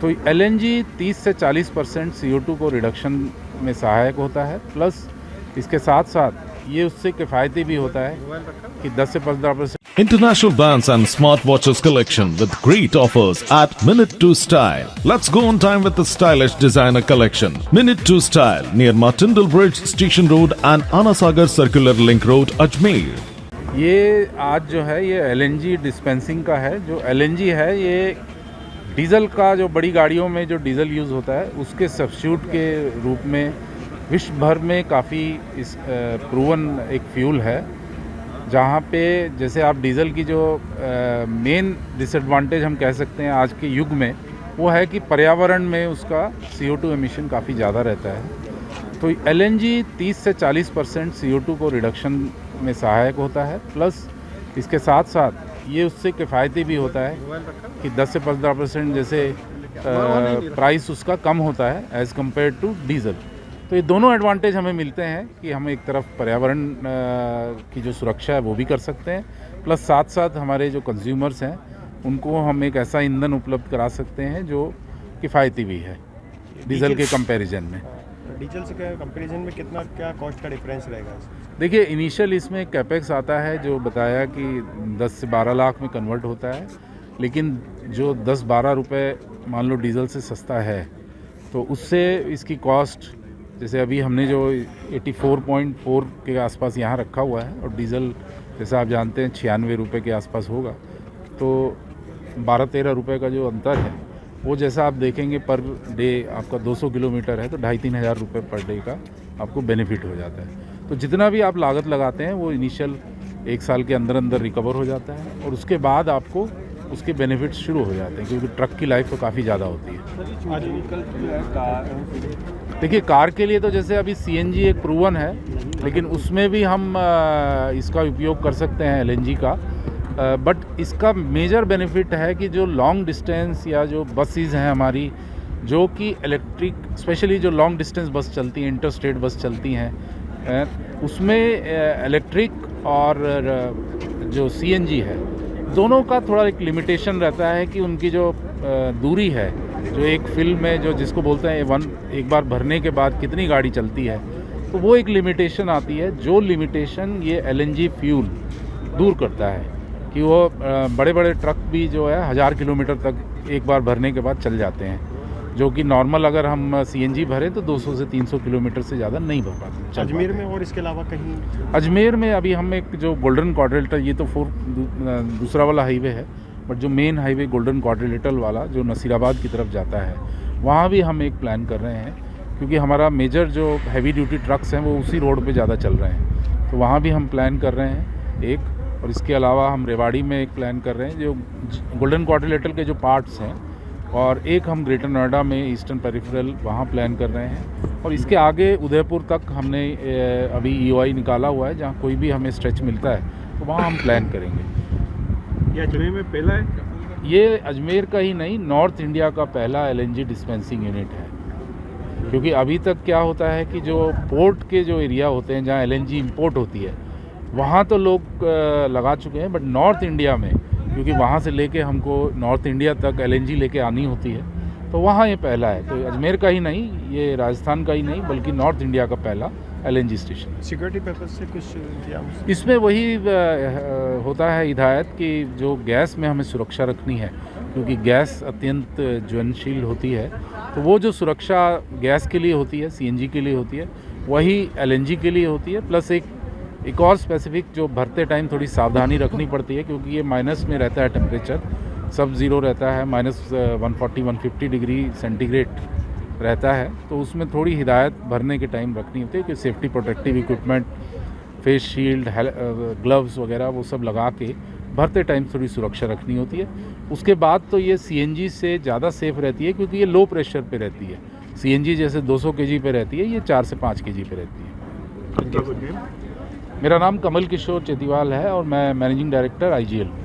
तो एलएनजी 30 से 40% CO2 को रिडक्शन में सहायक होता है, प्लस इसके साथ साथ ये उससे किफ़ायती भी होता है कि 10 से 15%। International brands and smartwatches collection with great offers at Minute to Style. Let's go on time with the stylish designer collection. Minute to Style near Martindale Bridge, Station Road and Anasagar Circular Link Road, Ajmer. ये आज जो है ये LNG dispensing का है। जो LNG है ये डीजल का, जो बड़ी गाड़ियों में जो डीजल यूज़ होता है उसके सब्स्टिट्यूट के रूप में विश्व भर में काफ़ी इस प्रूवन एक फ्यूल है। जहाँ पे जैसे आप डीज़ल की जो मेन डिसएडवांटेज हम कह सकते हैं आज के युग में, वो है कि पर्यावरण में उसका CO2 एमिशन काफ़ी ज़्यादा रहता है। तो एलएनजी 30 से 40% CO2 को रिडक्शन में सहायक होता है, प्लस इसके साथ साथ ये उससे किफ़ायती भी होता है कि 10 से 15% जैसे प्राइस उसका कम होता है एज़ कम्पेयर टू डीज़ल। तो ये दोनों एडवांटेज हमें मिलते हैं कि हम एक तरफ पर्यावरण की जो सुरक्षा है वो भी कर सकते हैं, प्लस साथ साथ हमारे जो कंज्यूमर्स हैं उनको हम एक ऐसा ईंधन उपलब्ध करा सकते हैं जो किफ़ायती भी है डीजल के कंपैरिजन में। डीजल से कंपैरिजन में कितना क्या कॉस्ट का डिफरेंस रहेगा? देखिए, इनिशियल इसमें कैपेक्स आता है जो बताया कि 10 से 12 लाख में कन्वर्ट होता है, लेकिन जो 10-12 रुपए मान लो डीजल से सस्ता है तो उससे इसकी कॉस्ट, जैसे अभी हमने जो 84.4 के आसपास यहाँ रखा हुआ है और डीज़ल जैसा आप जानते हैं 96 रुपये के आसपास होगा, तो 12-13 रुपये का जो अंतर है वो जैसा आप देखेंगे पर डे आपका 200 किलोमीटर है तो 2,500-3 हज़ार रुपये पर डे का आपको बेनिफिट हो जाता है। तो जितना भी आप लागत लगाते हैं वो इनिशियल 1 साल के अंदर अंदर रिकवर हो जाता है और उसके बाद आपको उसके बेनिफिट्स शुरू हो जाते हैं, क्योंकि ट्रक की लाइफ तो काफ़ी ज़्यादा होती है। देखिए, कार के लिए तो जैसे अभी CNG एक प्रूवन है, लेकिन उसमें भी हम इसका उपयोग कर सकते हैं एलएनजी का। बट इसका मेजर बेनिफिट है कि जो लॉन्ग डिस्टेंस या जो बसेस हैं हमारी, जो कि इलेक्ट्रिक, स्पेशली जो लॉन्ग डिस्टेंस बस चलती हैं, इंटरस्टेट बस चलती हैं, उसमें इलेक्ट्रिक और जो CNG है दोनों का थोड़ा एक लिमिटेशन रहता है कि उनकी जो दूरी है, जो एक फिल में जो जिसको बोलते हैं एक बार भरने के बाद कितनी गाड़ी चलती है, तो वो एक लिमिटेशन आती है। जो लिमिटेशन ये एलएनजी फ्यूल दूर करता है कि वो बड़े बड़े ट्रक भी जो है 1000 किलोमीटर तक एक बार भरने के बाद चल जाते हैं, जो कि नॉर्मल अगर हम CNG भरें तो 200 से 300 किलोमीटर से ज़्यादा नहीं भर पाते। अजमेर में और इसके अलावा कहीं? अजमेर में अभी हम एक जो गोल्डन क्वाड्रिलेटरल, ये तो दूसरा वाला हाईवे है, बट जो मेन हाईवे गोल्डन क्वाड्रिलेटरल वाला जो नसीराबाद की तरफ जाता है, वहाँ भी हम एक प्लान कर रहे हैं, क्योंकि हमारा मेजर जो हैवी ड्यूटी ट्रक्स हैं वो उसी रोड पे ज़्यादा चल रहे हैं, तो वहाँ भी हम प्लान कर रहे हैं एक। और इसके अलावा हम रेवाड़ी में एक प्लान कर रहे हैं जो गोल्डन क्वाड्रिलेटरल के जो पार्ट्स हैं, और एक हम ग्रेटर नोएडा में ईस्टर्न पेरिफेरल वहाँ प्लान कर रहे हैं। और इसके आगे उदयपुर तक हमने अभी EOI निकाला हुआ है, जहाँ कोई भी हमें स्ट्रेच मिलता है तो वहाँ हम प्लान करेंगे। ये अजमेर में पहला है? ये अजमेर का ही नहीं, नॉर्थ इंडिया का पहला एलएनजी डिस्पेंसिंग यूनिट है, क्योंकि अभी तक क्या होता है कि जो पोर्ट के जो एरिया होते हैं जहाँ एलएनजी इंपोर्ट होती है वहाँ तो लोग लगा चुके हैं, बट नॉर्थ इंडिया में, क्योंकि वहाँ से लेके हमको नॉर्थ इंडिया तक एलएनजी लेके आनी होती है, तो वहाँ ये पहला है। तो अजमेर का ही नहीं, ये राजस्थान का ही नहीं, बल्कि नॉर्थ इंडिया का पहला एलएनजी स्टेशन। सिक्योरिटी पर्पज से कुछ इसमें वही होता है हिदायत कि जो गैस में हमें सुरक्षा रखनी है, क्योंकि गैस अत्यंत ज्वलनशील होती है, तो वो जो सुरक्षा गैस के लिए होती है, CNG के लिए होती है, वही एलएनजी के लिए होती है। प्लस एक और स्पेसिफिक जो भरते टाइम थोड़ी सावधानी रखनी पड़ती है, क्योंकि ये माइनस में रहता है टेम्परेचर, सब ज़ीरो रहता है, -140-150 डिग्री सेंटीग्रेड रहता है, तो उसमें थोड़ी हिदायत भरने के टाइम रखनी होती है कि safety protective equipment, face shield, gloves वगैरह वो सब लगा के भरते टाइम थोड़ी सुरक्षा रखनी होती है। उसके बाद तो ये CNG से ज़्यादा सेफ़ रहती है, क्योंकि ये लो प्रेशर पे रहती है। CNG जैसे 200 kg पे रहती है, ये 4 से 5 kg पे रहती है। मेरा नाम कमल किशोर चेतीवाल है और मैं मैनेजिंग डायरेक्टर IGL हूँ।